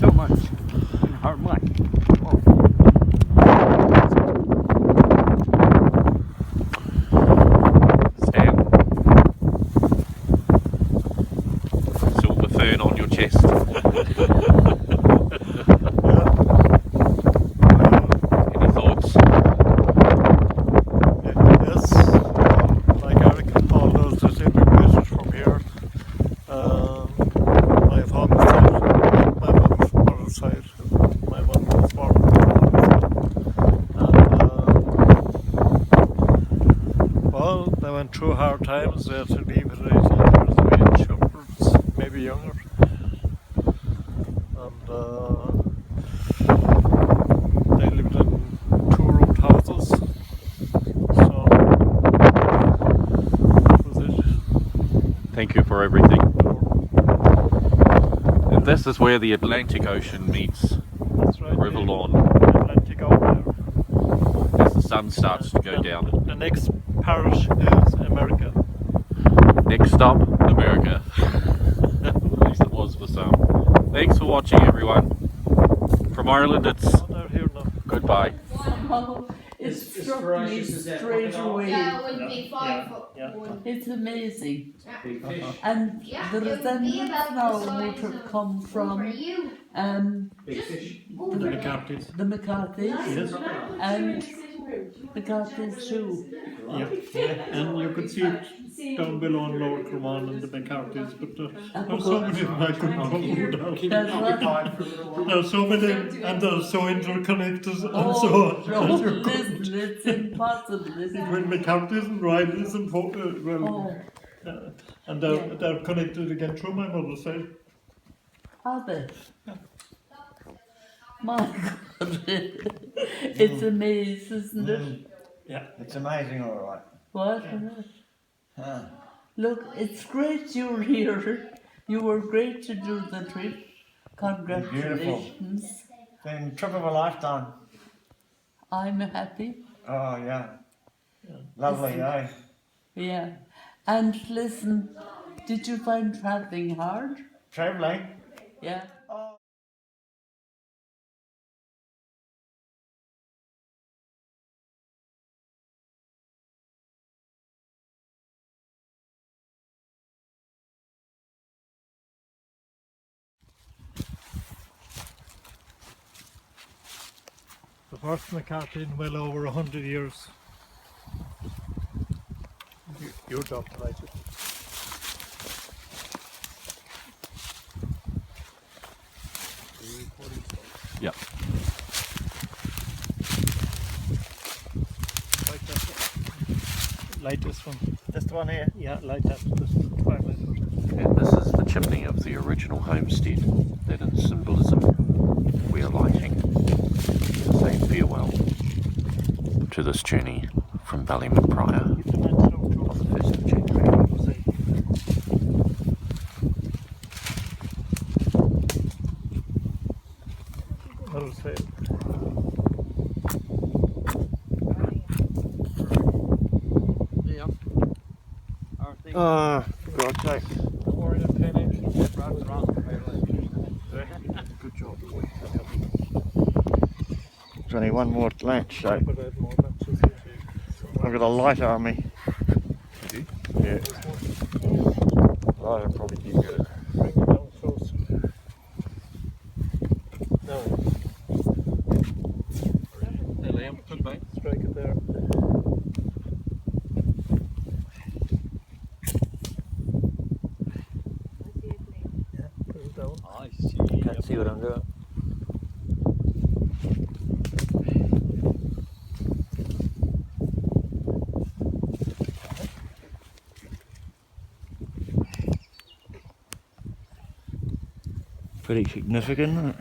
so much in her mind. Stan? went through hard times. They had to leave at 18 years of age, upwards, maybe younger. And they lived in two-roomed houses. So that was it. Thank you for everything. And this is where the Atlantic Ocean meets That's right, River the Lawn Atlantic out there. as the sun starts to go down. The next parish is America. Next stop, America. At least it was for some. Thanks for watching, everyone. From Ireland, it's They're here now. goodbye. Somehow it struck me straight away. Yeah, it would be 5 foot. It's amazing. Big fish. And Yeah, the it would be resemblance about the now size would of come from Big fish. The McCarthy's. the McCarthy's Yes. and McCarthy's too. Yeah. And you could see it down below in Lower Cremon and the McCarthy's, but there's so many I couldn't hold out. There's so many, and they're so interconnected, and so no, listen, it's impossible, isn't it? between McCarthy's and Riley's and and they're connected again through my mother's side. Are they? My God, it's amazing, isn't it? Yeah, it's amazing, all right. What? Look, it's great you're here. You were great to do the trip. Congratulations. It's been trip of a lifetime. I'm happy. Oh yeah, lovely, eh? Yeah. And listen, did you find travelling hard? Travelling? Yeah. The first McCarthy in well over 100 years. Your job to write it. Yeah. Light this one. This one here? Yeah, light that. This firelight. And this is the chimney of the original homestead that in symbolism we are lighting to say farewell to this journey from Ballyman Prior on the 1st of January. That'll say it. God's sake. Don't worry, the penny. Good job. There's only one more lunch, so I've got a lighter on me. Yeah. Lighter probably be good. Bring it down close. No. The lamp, good mate. Strike it there. Yeah, put it down. I see. Can't see what I'm doing. Pretty significant, isn't it?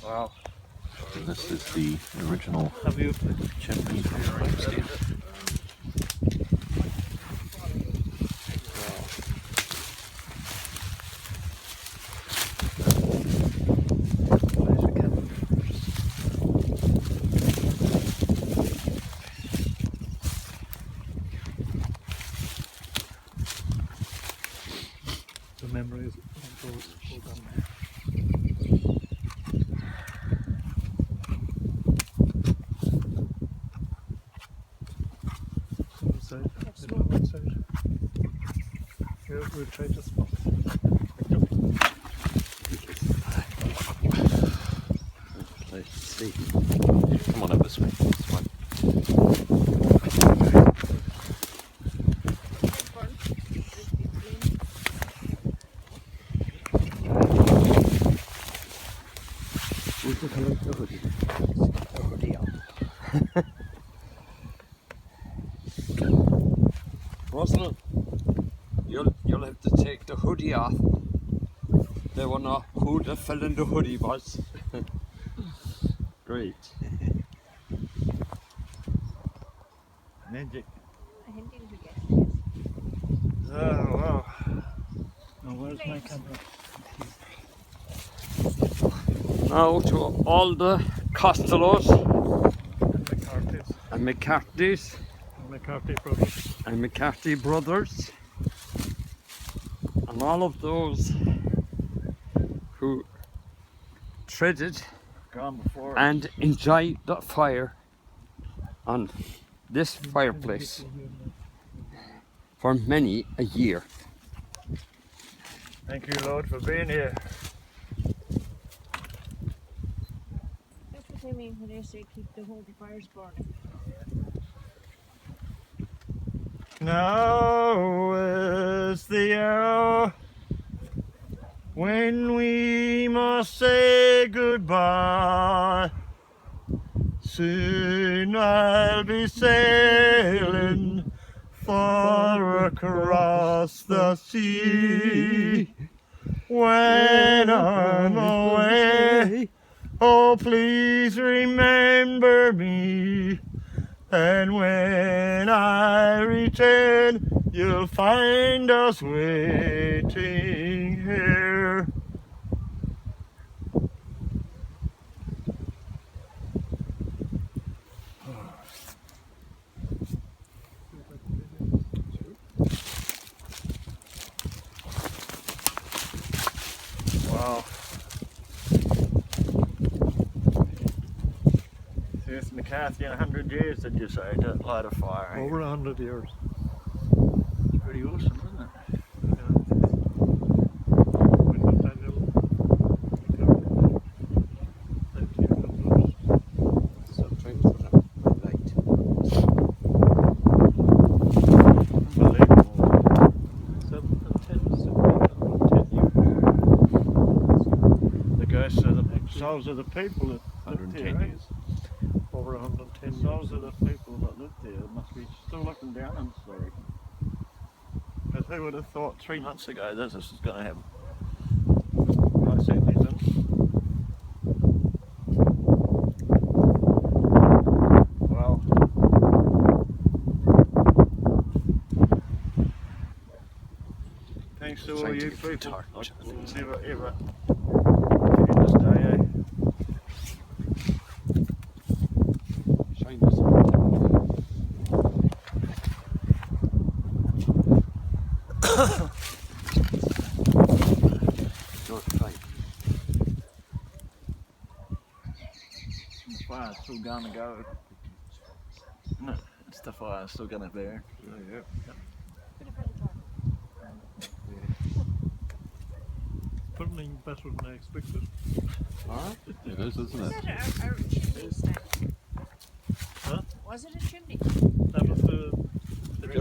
Wow. This is the original chimney from the homestead. The memories of those who done that. Outside, outside. Here, we'll try to spot. Let's see. Come on up this way. This one. hoodie on. Russell, you'll have to take the hoodie off. They won't know who the fella in the hoodie was. Great. Magic. Oh, wow. Now, where's my camera? Now to all the Costellos and McCarthy's and McCarthy brothers and all of those who treaded Gone before. and enjoyed the fire on this fireplace for many a year. Thank you, Lord, for being here. That's what they mean when they say keep the holy fires burning. Now is the hour when we must say goodbye. Soon I'll be sailing far across the sea. When I'm away, oh please remember me. And when I return, you'll find us waiting here. Wow. Here's McCarthy in 100 years, did you say, to light a fire? Over 100 years. It's pretty awesome, isn't it? So trying to put a light. Unbelievable. 7 years. The guy said the souls of the people that lived here, 110 right? years. Over 110 Souls of the people that lived there must be still looking down on us, I reckon. Because who would have thought 3 months ago this was going to happen? I certainly didn't. Well, thanks to all you people. Never ever forget this day, eh? Shine this. Don't try. The fire's still going to go. No, it's the fire's still going to burn. Oh, yeah. Burning better than I expected. Huh? It is, isn't Was it? it a chimney stack? Huh? Was it a chimney? That was the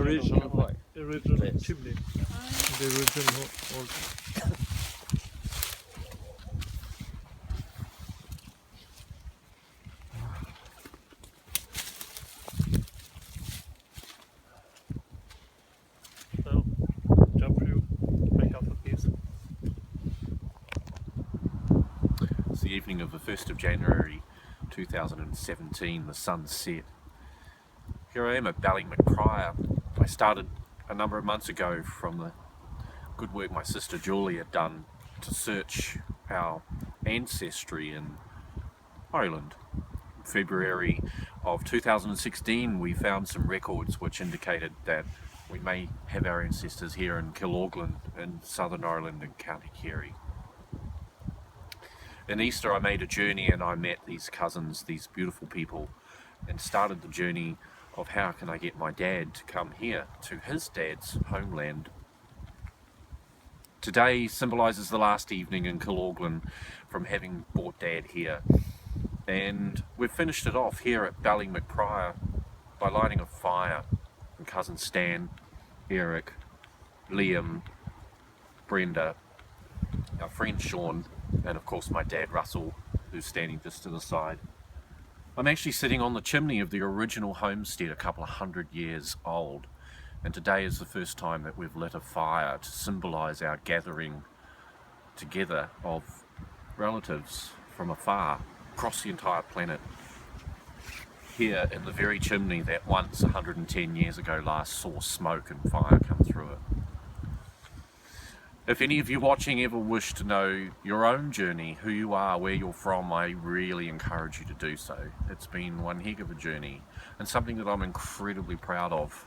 original fire. The original Place. chimney. The original old. So, jump through, make up a piece. It's the evening of the 1st of January 2017, the sun set. Here I am at Ballymacprior. I started a number of months ago from the good work my sister Julie had done to search our ancestry in Ireland. In February of 2016 we found some records which indicated that we may have our ancestors here in Kilorglin in Southern Ireland and County Kerry. In Easter I made a journey and I met these cousins, these beautiful people, and started the journey of how can I get my dad to come here to his dad's homeland. Today symbolises the last evening in Kilorglin from having brought Dad here, and we've finished it off here at Ballymacprior by lighting a fire. And cousin Stan, Eric, Liam, Brenda, our friend Sean, and of course my dad Russell who's standing just to the side. I'm actually sitting on the chimney of the original homestead, a couple of 100 years old, and today is the first time that we've lit a fire to symbolise our gathering together of relatives from afar across the entire planet, here in the very chimney that once 110 years ago last saw smoke and fire come through it. If any of you watching ever wish to know your own journey, who you are, where you're from, I really encourage you to do so. It's been one heck of a journey and something that I'm incredibly proud of.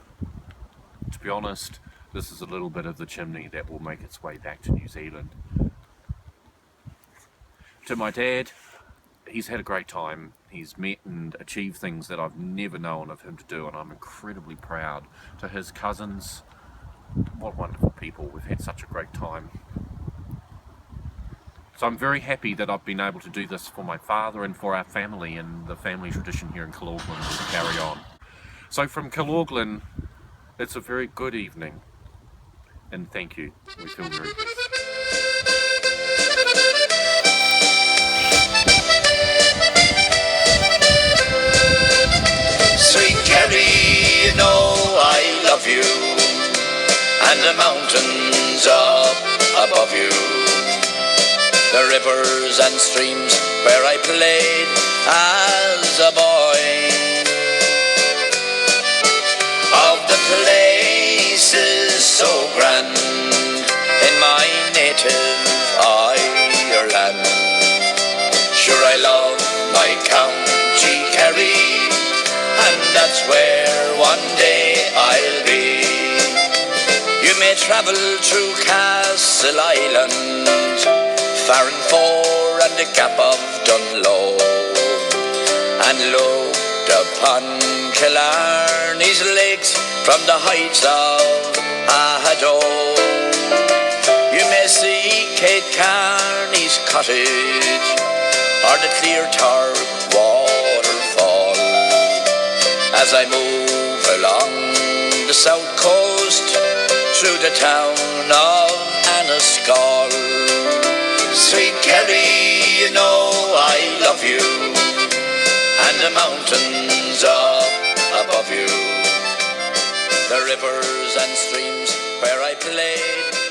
To be honest, this is a little bit of the chimney that will make its way back to New Zealand. To my dad, he's had a great time. He's met and achieved things that I've never known of him to do, and I'm incredibly proud. To his cousins, what wonderful people. We've had such a great time. So I'm very happy that I've been able to do this for my father and for our family, and the family tradition here in Kilorglin will carry on. So from Kilorglin, it's a very good evening, and thank you. We feel very blessed. Sweet Kerry, you know I love you, and the mountains up above you, the rivers and streams where I played as a boy, of the places so grand in my native Ireland. Sure I love my county Kerry, and that's where one day I'll be. You may travel through Castle Island, Farranfore and the Gap of Dunlow, and looked upon Killarney's lakes from the heights of Ahadoe. You may see Kate Kearney's cottage, or the Clear Targ waterfall. As I move along the south coast, through the town of Anniscall. Sweet Kerry, you know I love you, and the mountains up above you, the rivers and streams where I played